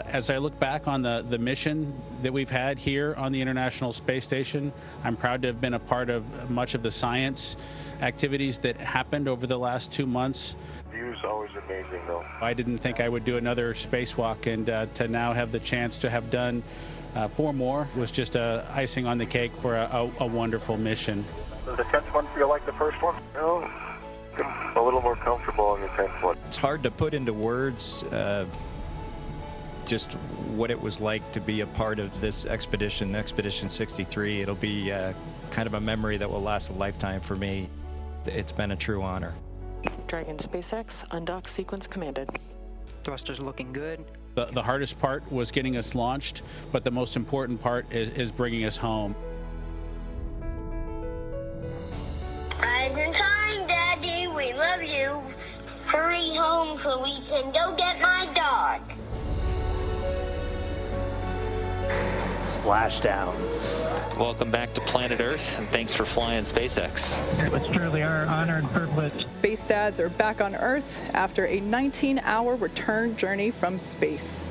As I look back on the mission that we've had here on the International Space Station, I'm proud to have been a part of much of the science activities that happened over the last 2 months. The view is always amazing, though. I didn't think I would do another spacewalk, and to now have the chance to have done 4 more was just icing on the cake for a wonderful mission. Does the 10th one feel like the first one? No, a little more comfortable on the 10th one. It's hard to put into words just what it was like to be a part of this expedition, Expedition 63. It'll be kind of a memory that will last a lifetime for me. It's been a true honor. Dragon SpaceX, undock sequence commanded. Thrusters looking good. The hardest part was getting us launched, but the most important part is bringing us home. Rise and shine, Daddy, we love you. Hurry home so we can go get my dog. Splashdown. Welcome back to planet Earth, and thanks for flying SpaceX. It was truly our honor and privilege. Space Dads are back on Earth after a 19-hour return journey from space.